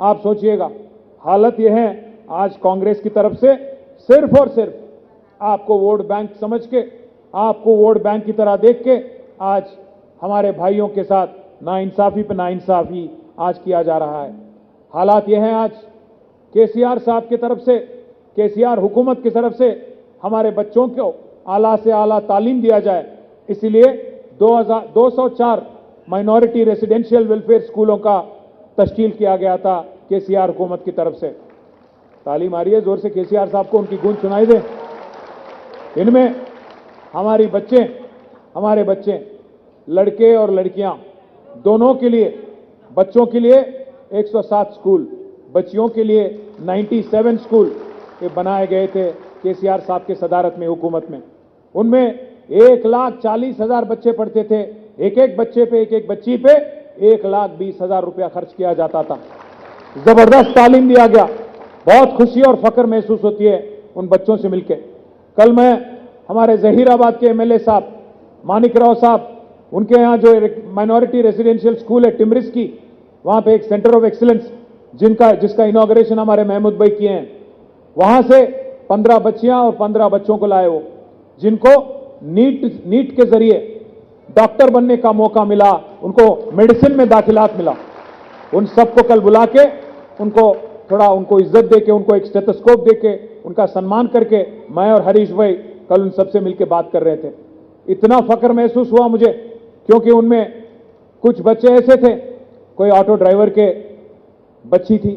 आप सोचिएगा, हालत यह है आज कांग्रेस की तरफ से सिर्फ और सिर्फ आपको वोट बैंक समझ के, आपको वोट बैंक की तरह देख के आज हमारे भाइयों के साथ नाइंसाफी पे नाइंसाफी आज किया जा रहा है। हालात यह है आज केसीआर साहब की तरफ से, केसीआर हुकूमत की तरफ से हमारे बच्चों को आला से आला तालीम दिया जाए, इसीलिए 204 माइनॉरिटी रेसिडेंशियल वेलफेयर स्कूलों का तश्कील किया गया था केसीआर हुकूमत की तरफ से। तालीम आ रही है जोर से, केसीआर साहब को उनकी गूंज सुनाई दे। इनमें हमारे बच्चे लड़के और लड़कियां दोनों के लिए, बच्चों के लिए 107 स्कूल, बच्चियों के लिए 97 स्कूल ये बनाए गए थे केसीआर साहब के सदारत में, हुकूमत में। उनमें 1,40,000 बच्चे पढ़ते थे, एक एक बच्चे पे, एक एक बच्ची पे 1,20,000 रुपया खर्च किया जाता था। जबरदस्त तालीम दिया गया। बहुत खुशी और फख्र महसूस होती है उन बच्चों से मिलकर। कल मैं हमारे जहीराबाद के एमएलए साहब मानिक राव साहब, उनके यहाँ जो माइनॉरिटी रेसिडेंशियल स्कूल है टिमरिस की, वहां पे एक सेंटर ऑफ एक्सीलेंस जिसका इनॉग्रेशन हमारे महमूद भाई किए हैं, वहां से 15 बच्चियां और 15 बच्चों को लाए वो, जिनको नीट के जरिए डॉक्टर बनने का मौका मिला, उनको मेडिसिन में दाखिलात मिला। उन सबको कल बुला के उनको इज्जत देके, उनको एक स्टेथोस्कोप देके, उनका सम्मान करके मैं और हरीश भाई कल उन सबसे मिलकर बात कर रहे थे। इतना फख्र महसूस हुआ मुझे, क्योंकि उनमें कुछ बच्चे ऐसे थे, कोई ऑटो ड्राइवर के बच्ची थी,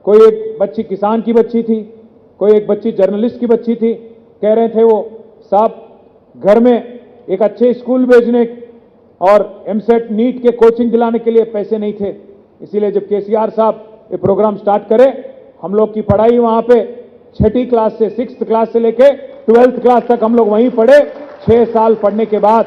कोई एक बच्ची किसान की बच्ची थी, कोई एक बच्ची जर्नलिस्ट की बच्ची थी। कह रहे थे वो, साहब घर में एक अच्छे स्कूल भेजने और एमसेट नीट के कोचिंग दिलाने के लिए पैसे नहीं थे, इसीलिए जब केसीआर साहब ये प्रोग्राम स्टार्ट करे, हम लोग की पढ़ाई वहां पे 6ठी क्लास से 6th क्लास से लेके 12th क्लास तक हम लोग वहीं पढ़े। 6 साल पढ़ने के बाद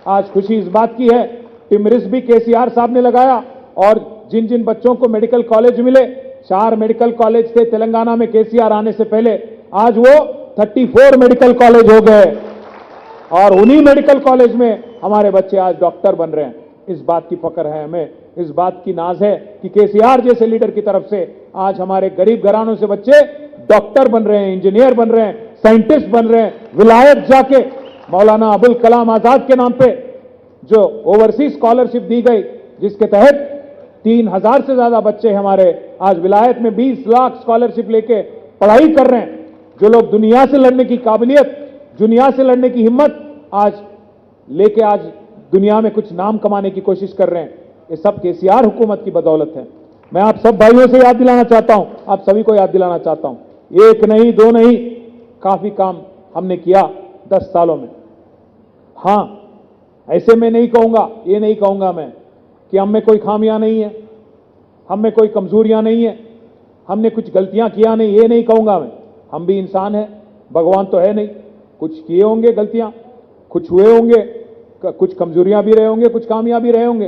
आज खुशी इस बात की है, टिमरिस भी केसीआर साहब ने लगाया, और जिन जिन बच्चों को मेडिकल कॉलेज मिले, 4 मेडिकल कॉलेज थे तेलंगाना में केसीआर आने से पहले, आज वो 34 मेडिकल कॉलेज हो गए, और उन्हीं मेडिकल कॉलेज में हमारे बच्चे आज डॉक्टर बन रहे हैं। इस बात की फख्र है हमें, इस बात की नाज है कि केसीआर जैसे लीडर की तरफ से आज हमारे गरीब घरानों से बच्चे डॉक्टर बन रहे हैं, इंजीनियर बन रहे हैं, साइंटिस्ट बन रहे हैं। विलायत जाके मौलाना अबुल कलाम आजाद के नाम पे जो ओवरसीज स्कॉलरशिप दी गई, जिसके तहत 3,000 से ज्यादा बच्चे हमारे आज विलायत में 20 लाख स्कॉलरशिप लेके पढ़ाई कर रहे हैं। जो लोग दुनिया से लड़ने की काबिलियत, दुनिया से लड़ने की हिम्मत आज लेके आज दुनिया में कुछ नाम कमाने की कोशिश कर रहे हैं, ये सब केसीआर हुकूमत की बदौलत है। मैं आप सब भाइयों से याद दिलाना चाहता हूं, आप सभी को याद दिलाना चाहता हूं, 1 नहीं 2 नहीं, काफी काम हमने किया 10 सालों में। हां, ऐसे में नहीं कहूंगा, ये नहीं कहूंगा मैं कि हम में कोई खामियां नहीं है, हम में कोई कमजोरियां नहीं है, हमने कुछ गलतियां किया नहीं, ये नहीं कहूंगा मैं। हम भी इंसान हैं, भगवान तो है नहीं, कुछ किए होंगे गलतियां, कुछ हुए होंगे, कुछ कमजोरियां भी रहे होंगे, कुछ कामयाब भी रहे होंगे।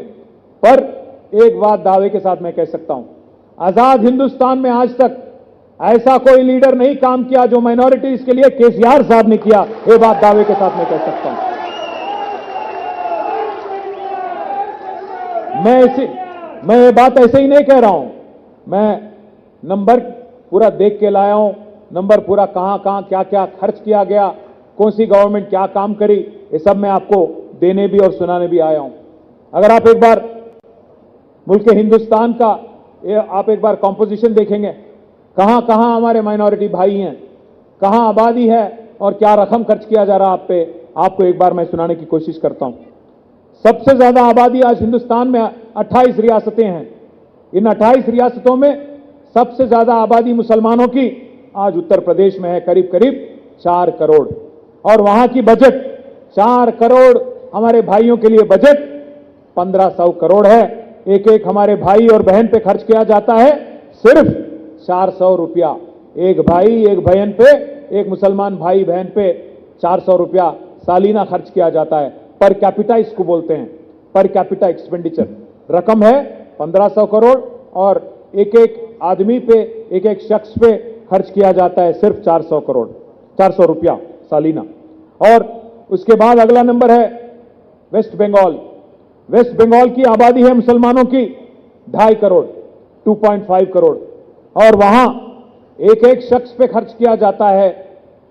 पर एक बात दावे के साथ मैं कह सकता हूं, आजाद हिंदुस्तान में आज तक ऐसा कोई लीडर नहीं काम किया जो माइनॉरिटीज के लिए केसीआर साहब ने किया, ये बात दावे के साथ मैं कह सकता हूं। मैं ये बात ऐसे ही नहीं कह रहा हूं, मैं नंबर पूरा देख के लाया हूं, नंबर पूरा कहां कहां क्या क्या खर्च किया गया, कौन सी गवर्नमेंट क्या काम करी, ये सब मैं आपको देने भी और सुनाने भी आया हूं। अगर आप एक बार मुल्क हिंदुस्तान का आप एक बार कॉम्पोजिशन देखेंगे, कहां कहां हमारे माइनॉरिटी भाई हैं, कहां आबादी है और क्या रकम खर्च किया जा रहा है आप पे, आपको एक बार मैं सुनाने की कोशिश करता हूं। सबसे ज्यादा आबादी आज हिंदुस्तान में 28 रियासतें हैं। इन 28 रियासतों में सबसे ज्यादा आबादी मुसलमानों की आज उत्तर प्रदेश में है, करीब करीब 4 करोड़, और वहां की बजट 4 करोड़ हमारे भाइयों के लिए बजट 1500 करोड़ है। एक एक हमारे भाई और बहन पे खर्च किया जाता है सिर्फ 400 रुपया। एक भाई एक बहन पे, एक मुसलमान भाई बहन पे 400 रुपया सालीना खर्च किया जाता है। पर कैपिटा इसको बोलते हैं, पर कैपिटा एक्सपेंडिचर। रकम है 1500 करोड़ और एक एक आदमी पे, एक एक शख्स पे खर्च किया जाता है सिर्फ 400 रुपया सालीना। और उसके बाद अगला नंबर है वेस्ट बंगाल। वेस्ट बंगाल की आबादी है मुसलमानों की 2.5 करोड़। 2.5 करोड़ और वहां एक एक शख्स पे खर्च किया जाता है